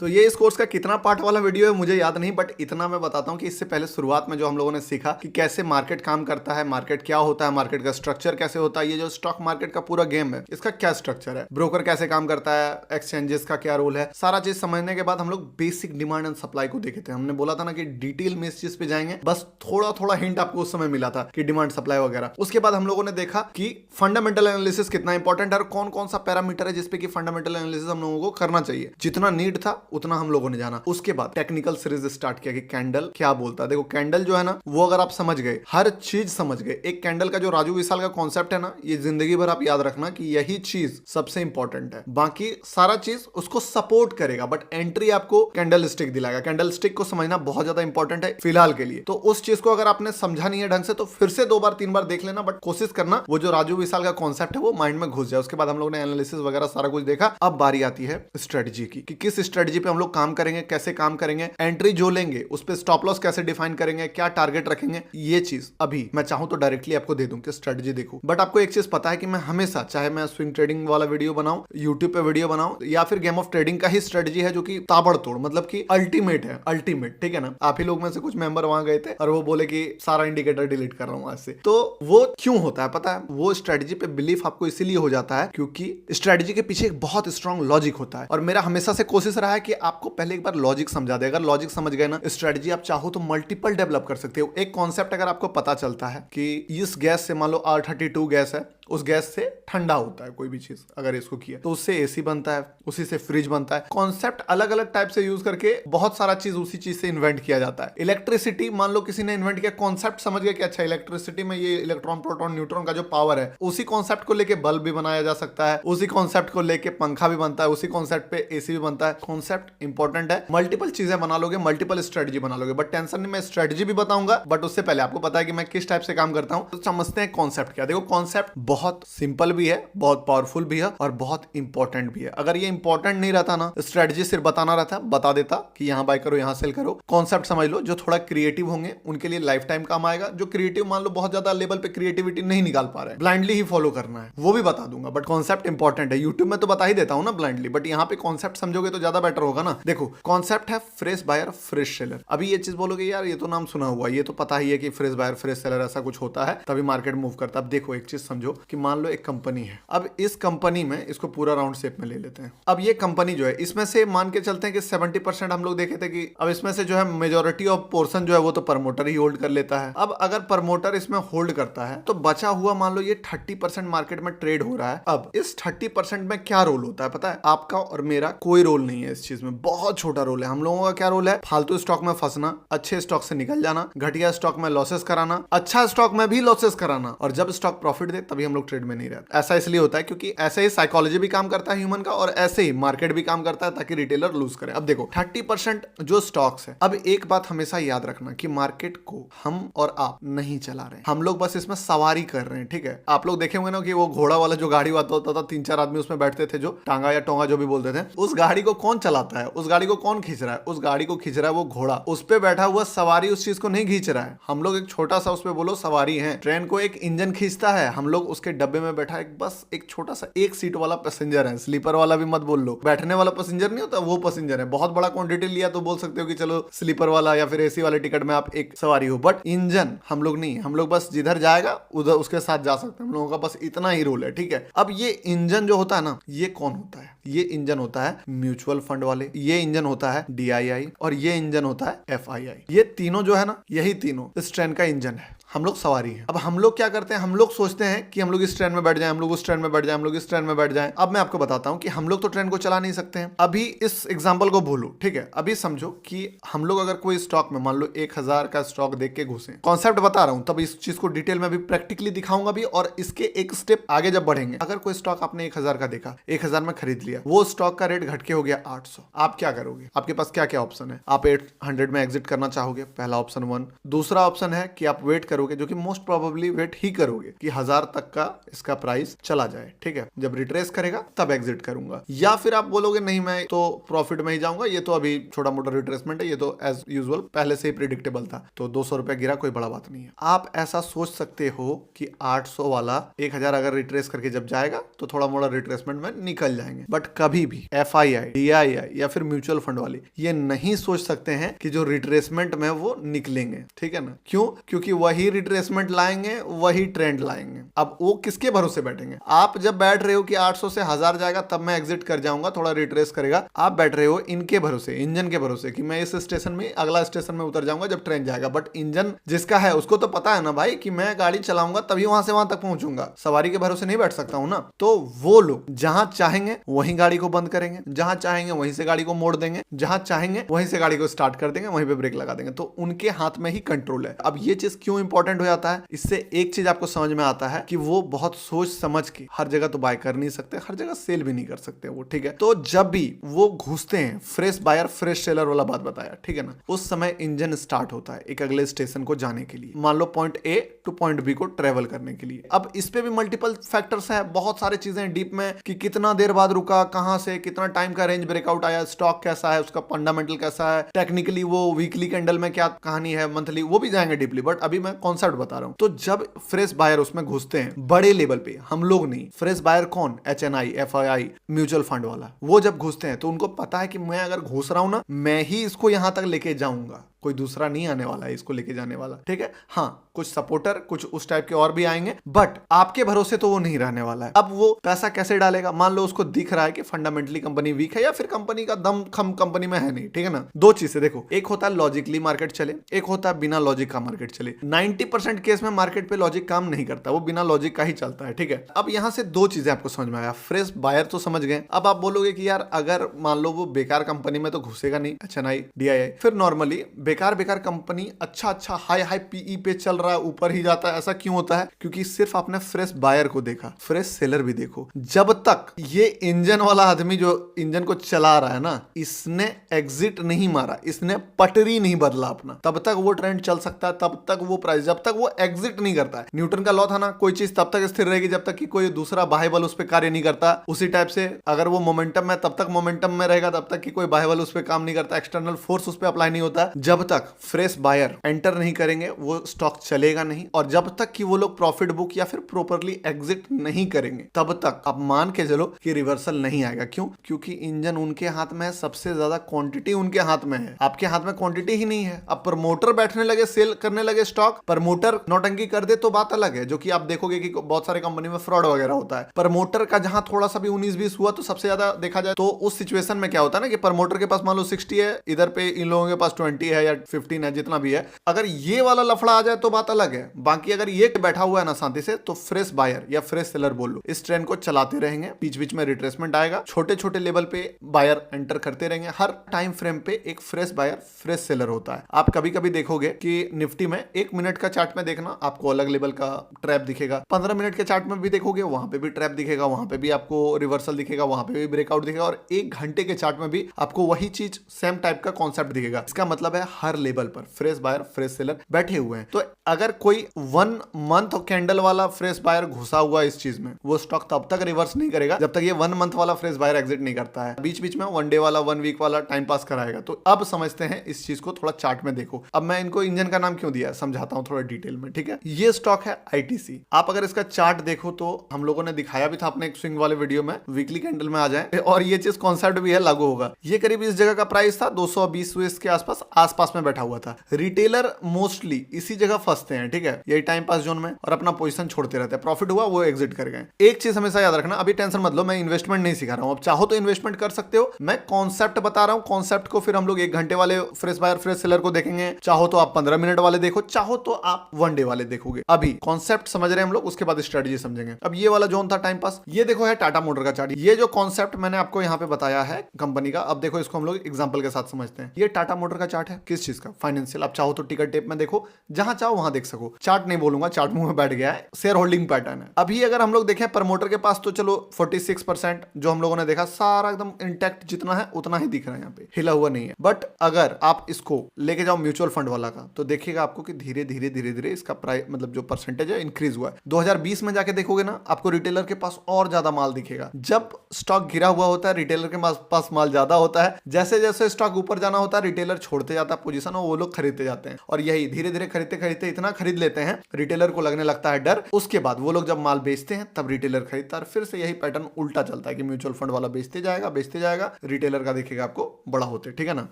तो ये इस कोर्स का कितना पार्ट वाला वीडियो है मुझे याद नहीं, बट इतना मैं बताता हूँ कि इससे पहले शुरुआत में जो हम लोगों ने सीखा कि कैसे मार्केट काम करता है, मार्केट क्या होता है, मार्केट का स्ट्रक्चर कैसे होता है, ये जो स्टॉक मार्केट का पूरा गेम है इसका क्या स्ट्रक्चर है, ब्रोकर कैसे काम करता है, एक्सचेंजेस का क्या रोल है, सारा चीज समझने के बाद हम लोग बेसिक डिमांड एंड सप्लाई को देखे थे। हमने बोला था ना कि डिटेल में इस चीज पे जाएंगे, बस थोड़ा थोड़ा हिंट आपको उस समय मिला था कि डिमांड सप्लाई वगैरह। उसके बाद हम लोगों ने देखा कि फंडामेंटल एनालिसिस कितना इंपॉर्टेंट है और कौन कौन सा पैरामीटर है जिसपे कि फंडामेंटल एनालिसिस हम लोगों को करना चाहिए। जितना नीड था उतना हम लोगों ने जाना। उसके बाद टेक्निकल सीरीज स्टार्ट किया कि कैंडल क्या बोलता है। देखो कैंडल जो है ना, वो अगर आप समझ गए, हर चीज समझ गए, एक कैंडल का जो राजू विशाल का कॉन्सेप्ट है ना, ये जिंदगी भर आप याद रखना कि यही चीज सबसे इंपॉर्टेंट है। बाकी सारा चीज उसको सपोर्ट करेगा, बट एंट्री आपको कैंडल स्टिक दिलाएगा। कैंडल स्टिक को समझना बहुत ज्यादा इंपॉर्टेंट है फिलहाल के लिए। तो उस चीज को अगर आपने समझा नहीं है ढंग से तो फिर से 2 बार 3 बार देख लेना, बट कोशिश करना वो जो राजू विशाल का कॉन्सेप्ट है वो माइंड में घुस जाए। उसके बाद हम लोग ने एनालिसिस वगैरह सारा कुछ देखा। अब बारी आती है स्ट्रेटजी की कि किस स्ट्रेटजी पे हम लोग काम करेंगे, कैसे काम करेंगे, एंट्री जो लेंगे उस पे स्टॉप लॉस कैसे डिफाइन करेंगे, क्या टारगेट रखेंगे। ये चीज अभी मैं चाहूं तो डायरेक्टली आपको दे दूं कि स्ट्रेटजी देखो। बट आपको एक चीज पता है कि मैं हमेशा, चाहे मैं स्विंग ट्रेडिंग वाला वीडियो बनाऊं, यूट्यूब पे वीडियो बनाऊं, या फिर गेम ऑफ ट्रेडिंग का ही स्ट्रेटजी है जो कि ताबड़तोड़, मतलब कि अल्टीमेट है, अल्टीमेट, ठीक है ना। आप ही लोग में से कुछ मेंबर वहां गए थे और वो बोले कि सारा इंडिकेटर डिलीट कर रहा हूं आज से। तो वो क्यों होता है पता है? वो स्ट्रेटजी पे बिलीफ आपको इसीलिए हो जाता है क्योंकि स्ट्रेटजी के पीछे एक बहुत स्ट्रांग लॉजिक होता है। और मेरा हमेशा से कोशिश रहा है कि आपको पहले एक बार लॉजिक समझा दे। अगर लॉजिक समझ गए ना, स्ट्रेटजी आप चाहो तो मल्टीपल डेवलप कर सकते हो। एक कॉन्सेप्ट अगर आपको पता चलता है कि इस गैस से, मान लो R32 गैस है, उस गैस से ठंडा होता है कोई भी चीज, अगर इसको किया तो उससे एसी बनता है, उसी से फ्रिज बनता है। कॉन्सेप्ट अलग अलग टाइप से यूज करके बहुत सारा चीज उसी चीज से इन्वेंट किया जाता है। इलेक्ट्रिसिटी मान लो किसी ने इन्वेंट किया, कॉन्सेप्ट समझ गया कि अच्छा इलेक्ट्रिसिटी में ये इलेक्ट्रॉन प्रोटॉन न्यूट्रॉन का जो पावर है, उसी कॉन्सेप्ट को लेके बल्ब भी बनाया जा सकता है, उसी कॉन्सेप्ट को लेके पंखा भी बनता है, उसी कॉन्सेप्ट पे एसी भी बनता है। कॉन्सेप्ट इंपॉर्टेंट है, मल्टीपल चीजें बना लोगे, मल्टीपल स्ट्रेटजी बना लोगे। बट टेंशन नहीं, मैं स्ट्रेटजी भी बताऊंगा, बट उससे पहले आपको पता है कि मैं किस टाइप से काम करता हूं। तो समझते हैं कॉन्सेप्ट क्या। देखो कॉन्सेप्ट बहुत सिंपल भी है, बहुत पावरफुल भी है और बहुत इंपॉर्टेंट भी है। अगर ये इंपॉर्टेंट नहीं रहता ना, स्ट्रेटजी सिर्फ बताना रहता, बता देता कि यहां बाय करो, यहां सेल करो। कॉन्सेप्ट समझ लो, जो थोड़ा क्रिएटिव होंगे उनके लिए लाइफ टाइम काम आएगा। जो क्रिएटिव मान लो बहुत ज्यादा लेवल पे क्रिएटिविटी नहीं निकाल पा रहे हैं, ब्लाइंडली ही फॉलो करना है, वो भी बता दूंगा। बट कॉन्सेप्ट इंपॉर्टेंट है। यूट्यूब में तो बता ही देता हूं ना ब्लाइंडली, बट यहाँ पे कॉन्सेप्ट समझोगे तो ज्यादा बेटर होगा ना। देखो कॉन्सेप्ट है फ्रेश बायर फ्रेश सेलर। अभी ये चीज बोलोगे यार ये तो नाम सुना हुआ, ये तो पता ही है कि फ्रेश बायर फ्रेश सेलर ऐसा कुछ होता है, तभी मार्केट मूव करता है। अब देखो एक चीज समझो कि मान लो एक कंपनी है। अब इस कंपनी में, इसको पूरा राउंड शेप में ले लेते हैं। अब ये कंपनी जो है, इसमें से मान के चलते हैं कि 70% हम लोग देखे थे कि अब इसमें से जो है मेजोरिटी ऑफ पोर्शन जो है वो तो प्रमोटर ही होल्ड कर लेता है। अब अगर प्रमोटर इसमें होल्ड करता है तो बचा हुआ मान लो ये 30% मार्केट में ट्रेड हो रहा है। अब इस 30% में क्या रोल होता है पता है? आपका और मेरा कोई रोल नहीं है इस चीज में, बहुत छोटा रोल है। हम लोगों का क्या रोल है? फालतू स्टॉक में फंसना, अच्छे स्टॉक से निकल जाना, घटिया स्टॉक में लॉसेस कराना, अच्छा स्टॉक में भी लॉसेस कराना, और जब स्टॉक प्रॉफिट दे तभी हम लोग ट्रेड में नहीं रहते। ऐसा इसलिए होता है क्योंकि ऐसे ही साइकोलॉजी भी काम करता है ह्यूमन का, और ऐसे ही मार्केट भी काम करता है ताकि रिटेलर लूज करे। अब देखो 30% जो स्टॉक्स है, अब एक बात हमेशा याद रखना कि मार्केट को हम और आप नहीं चला रहे, हम लोग बस इसमें सवारी कर रहे हैं, ठीक है। आप लोग देखे होंगे ना कि वो घोड़ा वाला जो गाड़ी होता था, 3-4 आदमी उसमें बैठते थे, जो टांगा या टोंगा जो भी बोलते थे, उस गाड़ी को कौन चलाता है? उस गाड़ी को कौन खींच रहा है? उस गाड़ी को खींच रहा है वो घोड़ा। उस पे बैठा हुआ सवारी उस चीज को नहीं खींच रहा है। हम लोग एक छोटा सा उस पे बोलो सवारी है। ट्रेन को एक इंजन खींचता है, हम लोग उसके डब्बे में बैठा एक बस एक छोटा सा एक सीट वाला पैसेंजर है। स्लीपर वाला भी मत बोल लो, बैठने वाला पैसेंजर नहीं होता, वो पैसेंजर है। बहुत बड़ा क्वांटिटी लिया तो बोल सकते हो कि चलो स्लीपर वाला या फिर एसी वाले टिकट में आप एक सवारी हो, बट इंजन हम लोग नहीं। हम लोग बस जिधर जाएगा उधर उसके साथ जा सकते हैं। हम लोगों का बस इतना ही रोल है, ठीक है। अब ये इंजन जो होता है ना, ये कौन होता है? ये इंजन होता है म्यूचुअल फंड वाले, ये इंजन होता है DII, और ये इंजन होता है FII। ये तीनों जो है ना, यही तीनों इस ट्रेन का इंजन है। हम लोग सवारी हैं। अब हम लोग क्या करते हैं? हम लोग सोचते हैं कि हम लोग इस ट्रेन में बैठ जाएं, हम लोग उस ट्रेन में बैठ जाएं, हम लोग इस ट्रेन में बैठ जाएं। अब मैं आपको बताता हूं कि हम लोग तो ट्रेन को चला नहीं सकते हैं। अभी इस एग्जांपल को भूलो, ठीक है। अभी समझो कि हम लोग अगर कोई स्टॉक में मान लो 1000 का स्टॉक देख के घुसे, कॉन्सेप्ट बता रहा हूं, तब इस चीज को डिटेल में भी प्रैक्टिकली दिखाऊंगा भी, और इसके एक स्टेप आगे जब बढ़ेंगे। अगर कोई स्टॉक आपने 1000 का देखा, 1000 में खरीद लिया, वो स्टॉक का रेट घट के हो गया 800, आप क्या करोगे? आपके पास क्या क्या ऑप्शन है? आप 800 में एग्जिट करना चाहोगे, पहला ऑप्शन 1। दूसरा ऑप्शन है कि आप वेट करोगे करोगे, जो कि मोस्ट प्रोबेबली वेट ही करोगे कि 1000 तक का इसका प्राइस चला जाए, ठीक है। जब रिट्रेस करेगा तब एग्जिट करूंगा। या फिर आप बोलोगे नहीं मैं तो प्रॉफिट में ही जाऊंगा, ये तो अभी छोटा मोटा रिट्रेसमेंट है, ये तो एज यूजुअल पहले से ही प्रिडिक्टेबल था, तो 200 रुपया गिरा कोई बड़ा बात नहीं है। आप ऐसा सोच सकते हो कि 800 वाला 1000 अगर रिट्रेस करके जब जाएगा तो थोड़ा मोड़ा रिट्रेसमेंट में निकल जाएंगे। बट कभी भी FII, DII या फिर म्यूचुअल फंड वाले ये नहीं सोच सकते हैं कि जो रिट्रेसमेंट में वो निकलेंगे, ठीक है ना। क्यों? क्योंकि वही रिट्रेसमेंट लाएंगे, वही ट्रेंड लाएंगे। अब वो किसके भरोसे बैठेंगे? आप जब बैठ रहे हो कि 800 से 1000 जाएगा तब मैं एग्जिट कर जाऊंगा, थोड़ा रिट्रेस करेगा, आप बैठ रहे हो इनके भरोसे, इंजन के भरोसे कि मैं इस स्टेशन में अगला स्टेशन में उतर जाऊंगा जब ट्रेन जाएगा। बट इंजन जिसका है उसको तो पता है ना भाई कि मैं गाड़ी चलाऊंगा तभी वहां से वहां तक पहुंचूंगा, सवारी के भरोसे नहीं बैठ सकता हूं ना। तो वो लोग जहां चाहेंगे वहीं गाड़ी को बंद करेंगे, जहां चाहेंगे वहीं से गाड़ी को मोड़ देंगे, जहां चाहेंगे वहीं से गाड़ी को स्टार्ट कर देंगे, वहीं पे ब्रेक लगा देंगे। तो उनके हाथ में ही कंट्रोल है। अब ये चीज क्यों इंपॉर्टेंट हो जाता है? इससे एक चीज आपको समझ में आता है कि वो बहुत सोच समझ के हर जगह तो बाय कर नहीं सकते, हर जगह सेल भी नहीं कर सकते वो, ठीक है। तो जब भी वो घुसते हैं, फ्रेश बायर फ्रेश सेलर वाला बात बताया, ठीक है ना, उस समय इंजन स्टार्ट होता है एक अगले स्टेशन को जाने के लिए, मान लो point A to point B को ट्रेवल करने के लिए। अब इस पे भी मल्टीपल फैक्टर्स है, बहुत सारी चीजें डीप में कि कितना देर बाद रुका, कहां से कितना टाइम का रेंज ब्रेकआउट आया, स्टॉक कैसा है, उसका फंडामेंटल कैसा है, टेक्निकली वो वीकली कैंडल में क्या कहानी है, मंथली, वो भी जाएंगे डीपली। बट अभी मैं कॉन्सेप्ट बता रहा हूं। तो जब फ्रेश बायर उसमें घुसते हैं बड़े लेवल पे, हम लोग नहीं, फ्रेश बायर कौन? HNI, FII, म्यूचुअल फंड वाला, वो जब घुसते हैं तो उनको पता है कि मैं अगर घुस रहा हूं ना, मैं ही इसको यहां तक लेके जाऊंगा, कोई दूसरा नहीं आने वाला है इसको लेके जाने वाला, ठीक है। हाँ, कुछ सपोर्टर, कुछ उस टाइप के और भी आएंगे, बट आपके भरोसे तो वो नहीं रहने वाला है। अब वो पैसा कैसे डालेगा? मान लो उसको दिख रहा है कि फंडामेंटली कंपनी वीक है या फिर कंपनी का दम खम कंपनी में है नहीं, ठीक है ना। दो चीजें देखो, एक होता है लॉजिकली मार्केट चले, एक होता है बिना लॉजिक का मार्केट चले। 90% केस में मार्केट पे लॉजिक काम नहीं करता, वो बिना लॉजिक का ही चलता है, ठीक है। अब यहां से दो चीजें आपको समझ में आया, फ्रेश बायर तो समझ गए। अब आप बोलोगे कि यार अगर मान लो वो बेकार कंपनी में तो घुसेगा नहीं, HNI, DII, फिर नॉर्मली बेकार कंपनी अच्छा हाई PE पे चल रहा है, ऊपर ही जाता है, ऐसा क्यों होता है? क्योंकि सिर्फ आपने फ्रेश बायर को देखा, फ्रेश सेलर भी देखो। जब तक ये इंजन वाला आदमी जो इंजन को चला रहा है ना, इसने एग्जिट नहीं मारा, इसने पटरी नहीं बदला अपना, तब तक वो ट्रेंड चल सकता है, तब तक वो प्राइस, जब तक वो एग्जिट नहीं करता है। न्यूटन का लॉ था ना, कोई चीज तब तक स्थिर रहेगी जब तक कि कोई दूसरा बाह्य बल उस पर कार्य नहीं करता। उसी टाइप से अगर वो मोमेंटम में, तब तक मोमेंटम में रहेगा तब तक कि कोई बाह्य बल उस पर काम नहीं करता, एक्सटर्नल फोर्स उस पर अप्लाई नहीं होता। जब तक फ्रेश बायर एंटर नहीं करेंगे वो स्टॉक चलेगा नहीं, और जब तक कि वो लोग प्रॉफिट बुक या फिर प्रॉपर्ली एग्जिट नहीं करेंगे तब तक आप मान के चलो कि रिवर्सल नहीं आएगा। क्यों? क्योंकि इंजन उनके हाथ में है, सबसे ज्यादा क्वांटिटी उनके हाथ में है, आपके हाथ में क्वांटिटी ही नहीं है। अब प्रमोटर बैठने लगे, सेल करने लगे स्टॉक, प्रमोटर नौटंकी कर दे तो बात अलग है, जो कि आप देखोगे कि बहुत सारे कंपनी में फ्रॉड वगैरह होता है। प्रमोटर का जहां थोड़ा सा भी 19-20 हुआ तो सबसे ज्यादा देखा जाए तो उस सिचुएशन में क्या होता है ना कि प्रमोटर के पास मान लो 60 है, इधर पे इन लोगों के पास 20 है या 15 है, जितना भी है। अगर ये वाला लफड़ा आ जाए तो बात अलग है। बाकी अगर ये बैठा हुआ है ना शांति से, तो फ्रेश बायर या फ्रेश सेलर बोल लो, इस ट्रेंड को चलाते रहेंगे, बीच बीच में रिट्रेसमेंट आएगा, छोटे छोटे लेवल पे बायर एंटर करते रहेंगे। हर टाइम फ्रेम पे एक फ्रेश बायर फ्रेश सेलर होता है। आप कभी कभी देखोगे कि निफ्टी में 1 मिनट का चार्ट में देखना, आपको अलग लेवल का ट्रैप दिखेगा। 15 मिनट के चार्ट में भी देखोगे, वहां पे भी ट्रैप दिखेगा, वहां पे भी आपको रिवर्सल दिखेगा, वहां पे भी ब्रेकआउट दिखेगा, और 1 घंटे के चार्ट में भी आपको वही चीज सेम टाइप का कॉन्सेप्ट दिखेगा। इसका मतलब है हर लेवल पर फ्रेश बायर फ्रेश सेलर बैठे हुए हैं। तो अगर कोई 1 मंथ कैंडल वाला फ्रेश बायर घुसा हुआ इस चीज में, वो स्टॉक तब तक रिवर्स नहीं करेगा जब तक ये 1 मंथ वाला फ्रेश बायर एग्जिट नहीं करता है। बीच बीच में 1 डे वाला, 1 वीक वाला टाइम पास कराएगा। तो अब समझते हैं इस चीज को, थोड़ा चार्ट में देखो। अब मैं इनको इंजन का नाम क्यों दिया समझाता हूं थोड़ा डिटेल में, ठीक है। ये स्टॉक है ITC। आप अगर इसका चार्ट देखो तो हम लोगों ने दिखाया भी था अपने एक स्विंग वाले वीडियो में, वीकली कैंडल में आ जाए, और ये चीज कॉन्सेप्ट भी है, लागू होगा। ये करीब इस जगह का प्राइस था 220 के आसपास में बैठा हुआ था। रिटेलर मोस्टली इसी जगह फंसते हैं, ठीक है, यही टाइम पास जोन में, और अपना पोजीशन छोड़ते रहते हैं। प्रॉफिट हुआ वो एग्जिट कर गए। एक चीज हमेशा याद रखना, अभी टेंशन मत लो, मैं इन्वेस्टमेंट नहीं सिखा रहा हूं। अब चाहो तो इन्वेस्टमेंट कर सकते हो, मैं कॉन्सेप्ट बता रहा हूं। कॉन्सेप्ट को फिर हम लोग 1 घंटे वाले फ्रेश बायर फ्रेश सेलर को देखेंगे, चाहो तो आप 15 मिनट वाले देखो, चाहो तो आप 1 डे वाले देखोगे। अभी कॉन्सेप्ट समझ रहे हैं हम लोग, उसके बाद स्ट्रेटजी समझेंगे। अब ये वाला जोन था टाइम पास, ये देखो है टाटा मोटर का चार्ट। ये जो कॉन्सेप्ट मैंने आपको यहाँ पे बताया है कंपनी का, अब देखो इसको हम लोग एग्जांपल के साथ समझते हैं। ये टाटा मोटर का चार्ट है, किस चीज का? फाइनेंशियल। आप चाहो तो टिकर टेप में देखो, जहां चाहो वहां देख सको। चार्ट नहीं बोलूंगा, चार्ट मुंह में बैठ गया है। शेयर होल्डिंग पैटर्न है। अभी अगर हम लोग देखें प्रमोटर के पास, तो चलो 46% जो हम लोगों ने देखा सारा एकदम इंटैक्ट, जितना है उतना ही दिख रहा है, यहाँ पे हिला हुआ नहीं है। बट अगर आप इसको लेके जाओ म्यूचुअल फंड वाला का, तो देखिएगा आपको कि धीरे धीरे धीरे धीरे इसका प्राइस, मतलब जो परसेंटेज है, इंक्रीज हुआ है। 2020 में जाके देखोगे ना, आपको रिटेलर के पास और ज्यादा माल दिखेगा। जब स्टॉक गिरा हुआ होता है, रिटेलर के पास माल ज्यादा होता है। जैसे जैसे स्टॉक ऊपर जाना होता है, रिटेलर छोड़ते जाता है पोजीशन और वो लोग खरीदते जाते हैं। और यही धीरे धीरे खरीदते खरीदते इतना खरीद लेते हैं, रिटेलर को लगने लगता है डर। उसके बाद वो लोग जब माल बेचते हैं, तब रिटेलर खरीदता है। फिर से यही पैटर्न उल्टा चलता है कि म्यूचुअल फंड वाला बेचते जाएगा, रिटेलर का देखिएगा आपको बड़ा होते, ठीक है ना।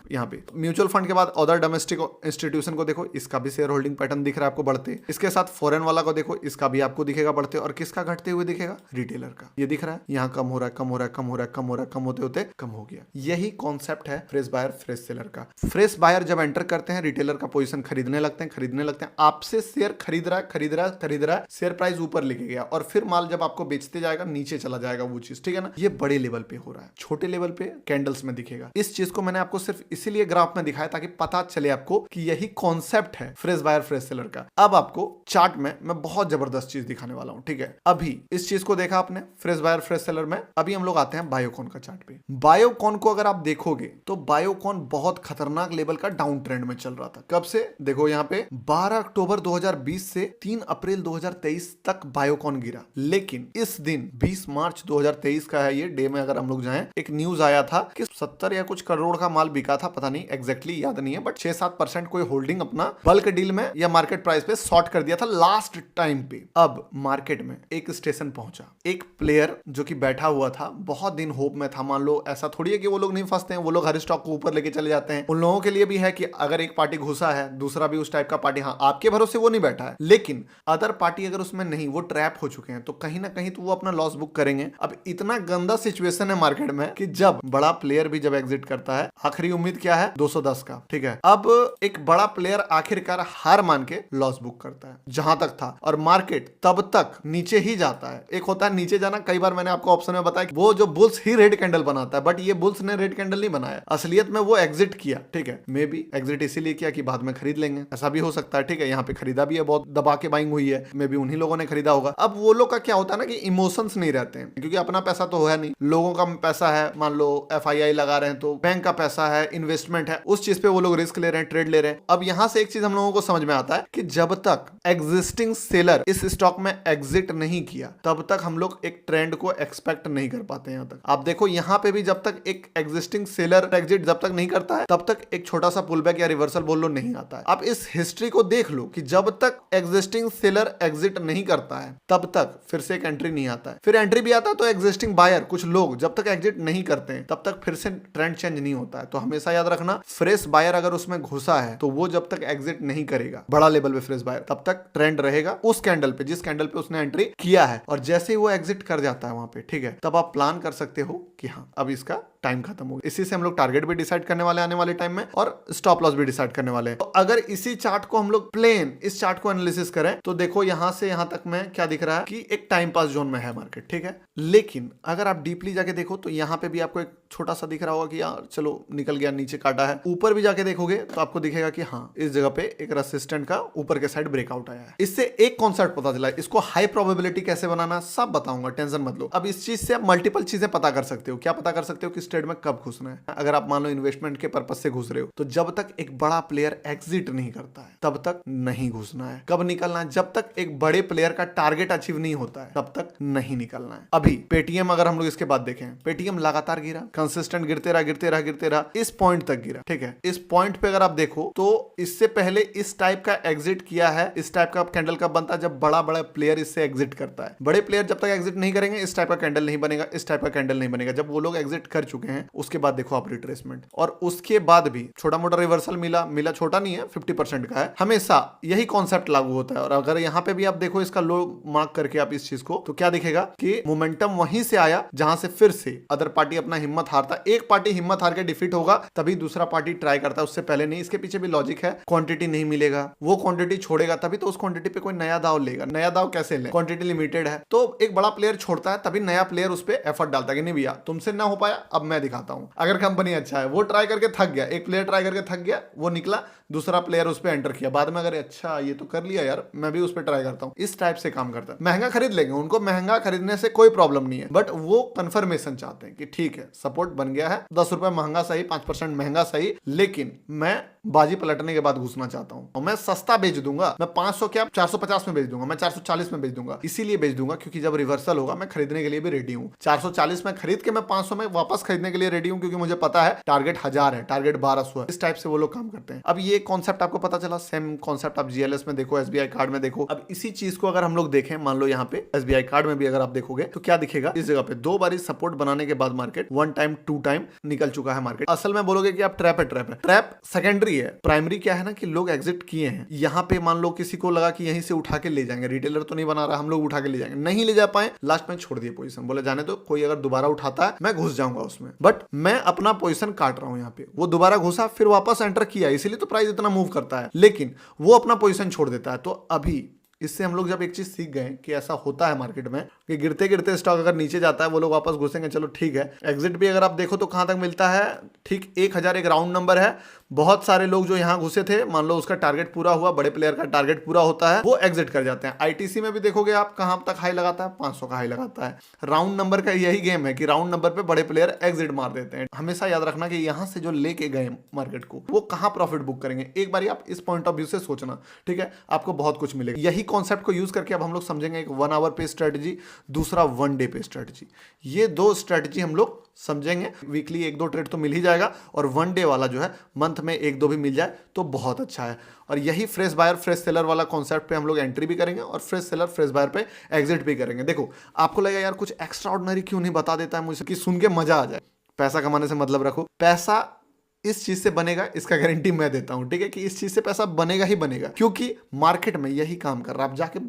यहाँ पे म्यूचुअल फंड के बाद अदर डोमेस्टिक इंस्टीट्यूशन को देखो, इसका भी शेयर होल्डिंग पैटर्न दिख रहा है आपको बढ़ते। इसके साथ फॉरेन वाला को देखो, इसका भी आपको दिखेगा बढ़ते। और किसका घटते हुए दिखेगा? रिटेलर का। ये दिख रहा है यहाँ कम हो रहा है, कम हो रहा है, कम हो रहा है, कम हो रहा है, कम होते होते कम हो गया। यही कॉन्सेप्ट है फ्रेश बायर फ्रेश सेलर का। फ्रेश बायर जब एंटर करते हैं, रिटेलर का पोजीशन खरीदने लगते हैं, आपसे शेयर खरीद रहा है, शेयर प्राइस ऊपर लेके गया, और फिर माल जब आपको बेचते जाएगा, नीचे चला जाएगा वो चीज, ठीक है ना। ये बड़े लेवल पे हो रहा है, छोटे लेवल पे कैंडल्स में दिखेगा। इस चीज को मैंने आपको सिर्फ इसीलिए ग्राफ में दिखाया ताकि पता चले आपको कि यही कॉन्सेप्ट है फ्रेश बायर फ्रेश सेलर का। अब आपको चार्ट में मैं बहुत जबरदस्त चीज दिखाने वाला हूं, ठीक है। अभी इस चीज को देखा आपने फ्रेश बायर फ्रेश सेलर में। अभी हम लोग आते हैं बायोकॉन का चार्ट पे। बायोकॉन को अगर आप देखोगे तो बायोकॉन बहुत खतरनाक लेवल का डाउन ट्रेंड में चल रहा था। कब से? देखो यहाँ पे 12 अक्टूबर 2020 से 3 अप्रैल 2023 तक बायोकॉन गिरा। लेकिन इस दिन 20 मार्च 2023 का है ये डे में, अगर हम लोग जाएं, एक न्यूज आया था कि 70 या कुछ करोड़ का माल बिका था, पता नहीं एग्जैक्टली याद नहीं है, बट 6-7% कोई होल्डिंग अपना बल्क डील में या मार्केट प्राइस पे शॉर्ट कर दिया था लास्ट टाइम पे। अब मार्केट में एक स्टेशन पहुंचा, एक प्लेयर जो कि बैठा हुआ था, बहुत दिन होप में था। मान लो ऐसा थोड़ी है कि वो लोग नहीं फंसते हैं, वो लोग हर स्टॉक को ऊपर लेके चले जाते हैं। उन लोगों के लिए भी है कि अगर एक पार्टी घुसा है, दूसरा भी उस टाइप का पार्टी, हाँ आपके भरोसे वो नहीं बैठा है, लेकिन अदर पार्टी अगर उसमें नहीं, वो ट्रैप हो चुके हैं, तो कहीं ना कहीं तो वो अपना लॉस बुक करेंगे। अब इतना गंदा सिचुएशन है मार्केट में कि जब बड़ा प्लेयर भी जब एग्जिट करता है, आखिरी उम्मीद क्या है? 210 का, ठीक है। अब एक बड़ा प्लेयर आखिरकार हार मान के लॉस बुक करता है, जहां तक था, और मार्केट तब तक नीचे ही जाता है। एक होता है नीचे जाना, कई बार मैंने आपको ऑप्शन में बताया, वो जो बुल्स ही रेड कैंडल बनाता है, बट ये बुल्स ने रेड कैंडल नहीं बनाया, असलियत में वो एग्जिट किया, ठीक है। मे बी एग्जिट इसीलिए किया कि बाद में खरीद लेंगे, ऐसा भी हो सकता है, ठीक है। यहाँ पे खरीदा भी है, बहुत दबा के बाइंग हुई है, मे बी उन्हीं लोगों ने खरीदा होगा। अब वो लोग का क्या होता है ना कि इमोशंस नहीं रहते हैं, क्योंकि अपना पैसा तो है नहीं, लोगों का पैसा है। मान लो FII लगा रहे हैं तो बैंक का पैसा है, इन्वेस्टमेंट है, उस चीज पे वो लोग रिस्क ले रहे हैं, ट्रेड ले रहे हैं। अब यहां से एक चीज हम लोगों को समझ में आता है कि जब तक एग्जिस्टिंग सेलर इस स्टॉक में एग्जिट नहीं किया, तब तक हम लोग एक ट्रेंड को एक्सपेक्ट नहीं कर पाते। यहां तक आप देखो, यहां पे भी जब तक एक एग्जिस्टिंग सेलर एग्जिट जब तक नहीं करता है, तब तक एक छोटा सा पुलबैक या रिवर्सल बोल लो नहीं आता है। आप इस हिस्ट्री को देख लो कि जब तक एग्जिस्टिंग सेलर एग्जिट नहीं करता है, तब तक फिर से एक एंट्री नहीं आता है। फिर एंट्री भी आता है तो एग्जिस्टिंग बायर, कुछ लोग जब तक एग्जिट नहीं करते हैं, तब तक फिर से ट्रेंड चेंज नहीं होता है। तो हमेशा याद रखना, फ्रेश बायर अगर उसमें घुसा है, तो वो जब तक एग्जिट नहीं करेगा बड़ा लेवल पे फ्रेश बायर, तब तक ट्रेंड रहेगा उस कैंडल पे, जिस कैंडल पे उसने एंट्री किया है। और जैसे ही वो एग्जिट कर जाता है वहां पे, ठीक है, तब आप प्लान कर सकते हो कि हाँ अब इसका टाइम खत्म हो गया। इसी से हम लोग टारगेट भी डिसाइड करने वाले आने वाले टाइम में, और स्टॉप लॉस भी डिसाइड करने वाले हैं। तो अगर इसी चार्ट को हम लोग प्लेन इस चार्ट को एनालिसिस करें, तो देखो यहां से यहां तक में क्या दिख रहा है कि एक टाइम पास जोन में है मार्केट, ठीक है। लेकिन अगर आप डीपली जाके देखो तो यहां पे भी आपको एक छोटा सा दिख रहा होगा कि यार चलो निकल गया, नीचे काटा है। ऊपर भी जाके देखोगे तो आपको दिखेगा कि हाँ इस जगह पे एक रेसिस्टेंट का ऊपर के साइड ब्रेकआउट आया है। इससे एक कॉन्सेप्ट पता चला, इसको हाई प्रोबेबिलिटी कैसे बनाना सब बताऊंगा, टेंशन मत लो। अब इस चीज से आप मल्टीपल चीजें पता कर सकते हो। क्या पता कर सकते हो? कि ट्रेड में कब घुसना है। अगर आप मान लो इन्वेस्टमेंट के पर्पज से घुस रहे हो, तो जब तक एक बड़ा प्लेयर एग्जिट नहीं करता है, तब तक नहीं घुसना है। कब निकलना है? जब तक एक बड़े प्लेयर का टारगेट अचीव नहीं होता है, तब तक नहीं निकलना है। अभी पेटीएम अगर हम लोग इसके बाद देखें, पेटीएम लगातार गिरा, कंसिस्टेंट गिरते रहा, इस पॉइंट तक गिरा, ठीक है। इस पॉइंट पे अगर आप देखो तो इससे पहले इस टाइप का एग्जिट किया है। इस टाइप का कैंडल कब बनता है? जब बड़ा प्लेयर इससे एग्जिट करता है। बड़े प्लेयर जब तक एग्जिट नहीं करेंगे, इस टाइप का कैंडल नहीं बनेगा, इस टाइप का कैंडल नहीं बनेगा। जब वो लोग एग्जिट कर चुके हैं, उसके बाद देखो आप रिट्रेसमेंट, और उसके बाद भी छोटा मोटा रिवर्सल मिला छोटा नहीं है, 50% का है। हमेशा यही कॉन्सेप्ट लागू होता है। और अगर यहाँ पे भी आप देखो इसका लो मार्क करके आप इस चीज को, तो क्या दिखेगा कि मोमेंटम वहीं से आया जहां से फिर से अदर पार्टी अपना हिम्मत हारता है, एक पार्टी हिम्मत हार के डिफीट होगा तभी दूसरा पार्टी ट्राई करता है, उससे पहले नहीं। इसके पीछे भी लॉजिक है, क्वांटिटी नहीं मिलेगा, वो क्वांटिटी छोड़ेगा तभी तो उस क्वांटिटी पे कोई नया दाव लेगा। नया दाव कैसे ले, क्वांटिटी लिमिटेड है तो एक बड़ा प्लेयर छोड़ता है तभी नया प्लेयर उस पर एफर्ट डालता है कि नहीं भैया तुमसे ना हो पाया, अब मैं दिखाता हूं। अगर कंपनी अच्छा है, वो ट्राई करके थक गया, एक प्लेयर ट्राई करके थक गया, वो निकला, दूसरा प्लेयर उस पर एंटर किया, बाद में अगर अच्छा ये तो कर लिया यार, मैं भी उस पर ट्राई करता हूं। इस टाइप से काम करता है। महंगा खरीद लेंगे, उनको महंगा खरीदने से कोई प्रॉब्लम नहीं है, बट वो कंफर्मेशन चाहते हैं कि ठीक है सपोर्ट बन गया है, 10 रुपए महंगा सही, 5% महंगा सही, लेकिन मैं बाजी पलटने के बाद घुसना चाहता हूं और मैं सस्ता बेच दूंगा। मैं 500 क्या 450 में बेच दूंगा, मैं 440 में बेच दूंगा। इसीलिए बेच दूंगा क्योंकि जब रिवर्सल होगा मैं खरीदने के लिए भी रेडी हूं। 440 में खरीद के मैं 500 में वापस खरीदने के लिए रेडी हूं, क्योंकि मुझे पता है टारगेट 1000 है, टारगेट 1200 है। इस टाइप से वो लोग काम करते हैं। अब ये कॉन्सेप्ट आपको पता चला, सेम कॉन्सेप्ट आप जीएलएस में देखो, एसबीआई कार्ड में देखो। अब इसी चीज को अगर हम लोग देखें, मान लो यहाँ पे एसबीआई कार्ड में भी अगर आप देखोगे तो क्या दिखेगा, इस जगह पे 2 बारी सपोर्ट बनाने के बाद मार्केट 1 टाइम 2 टाइम निकल चुका है मार्केट। असल में बोलोगे कि आप ट्रैप है, ट्रैप है, ट्रैप सेकेंडरी है, प्राइमरी क्या है ना कि लोग एग्जिट किए हैं। यहाँ पे मान लो किसी को लगा कि यहीं से उठा के ले जाएंगे, रिटेलर तो नहीं बना रहा, हम लोग उठा के ले जाएंगे, नहीं ले जा पाए, लास्ट में छोड़ दिए पोजीशन, बोले जाने तो, कोई अगर दोबारा उठाता है मैं घुस जाऊंगा उसमें, बट मैं अपना पोजीशन काट रहा हूं। यहाँ पे वो दोबारा घुसा, फिर वापस एंटर किया, इसीलिए तो प्राइस इतना मूव करता है, लेकिन वो अपना पोजीशन छोड़ देता है। तो अभी इससे हम लोग जब एक चीज सीख गए कि ऐसा होता है मार्केट में कि गिरते गिरते स्टॉक अगर नीचे जाता है वो लोग वापस घुसेंगे, चलो ठीक है। एग्जिट भी अगर आप देखो तो कहां तक मिलता है, ठीक 1000 एक राउंड नंबर है। बहुत सारे लोग जो यहां घुसे थे, मान लो उसका टारगेट पूरा हुआ, बड़े प्लेयर का टारगेट पूरा होता है, वो एग्जिट कर जाते हैं। आईटीसी में भी देखोगे आप कहां तक हाई लगाता है, 500 का हाई लगाता है। राउंड नंबर का यही गेम है कि राउंड नंबर पे बड़े प्लेयर एग्जिट मार देते हैं। हमेशा याद रखना कि यहां से जो लेके गए मार्केट को, वो कहां प्रॉफिट बुक करेंगे, एक बार आप इस पॉइंट ऑफ व्यू से सोचना, ठीक है, आपको बहुत कुछ मिलेगा। यही कॉन्सेप्ट को यूज करके अब हम लोग समझेंगे एक 1 आवर पे स्ट्रेटजी, दूसरा 1 डे पे स्ट्रेटजी। ये 2 स्ट्रेटजी हम लोग समझेंगे। वीकली 1-2 ट्रेड तो मिल ही जाएगा, और 1 डे वाला जो है मंथ में 1-2 भी मिल जाए तो बहुत अच्छा है। और यही फ्रेश बायर फ्रेश सेलर वाला कॉन्सेप्ट पे हम लोग एंट्री भी करेंगे और फ्रेश सेलर फ्रेश बायर पे एग्जिट भी करेंगे। देखो आपको लगेगा यार कुछ एक्स्ट्रा ऑर्डिनरी क्यों नहीं बता देता है मुझे कि सुन के मजा आ जाए। पैसा कमाने से मतलब रखो, पैसा इस चीज से बनेगा, इसका गारंटी मैं देता हूं, ठीक है, कि इस चीज से पैसा बनेगा ही बनेगा, क्योंकि मार्केट में यही काम कर रहा है। आप जाके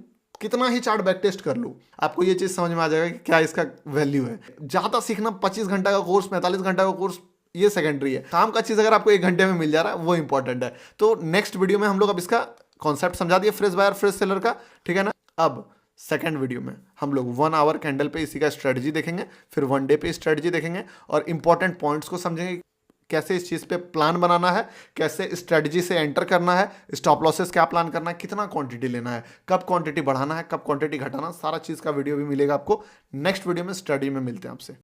कितना ही चार्ट बैक टेस्ट कर लो, आपको ये चीज समझ में आ जाएगा कि क्या इसका वैल्यू है। ज्यादा सीखना 25 घंटा का कोर्स, 45 घंटा का कोर्स, ये सेकेंडरी है। काम का चीज अगर आपको 1 घंटे में मिल जा रहा है वो इंपॉर्टेंट है। तो नेक्स्ट वीडियो में हम लोग अब इसका कॉन्सेप्ट समझा दिए फ्रेश बायर फ्रेश सेलर का, ठीक है ना। अब सेकंड वीडियो में हम लोग 1 आवर कैंडल पे इसी का स्ट्रेटजी देखेंगे, फिर 1 डे पे स्ट्रेटजी देखेंगे और इंपॉर्टेंट पॉइंट्स को समझेंगे, कैसे इस चीज पे प्लान बनाना है, कैसे स्ट्रेटजी से एंटर करना है, स्टॉप लॉसेस क्या प्लान करना है, कितना क्वांटिटी लेना है, कब क्वांटिटी बढ़ाना है, कब क्वांटिटी घटाना, सारा चीज का वीडियो भी मिलेगा आपको। नेक्स्ट वीडियो में स्टडी में मिलते हैं आपसे।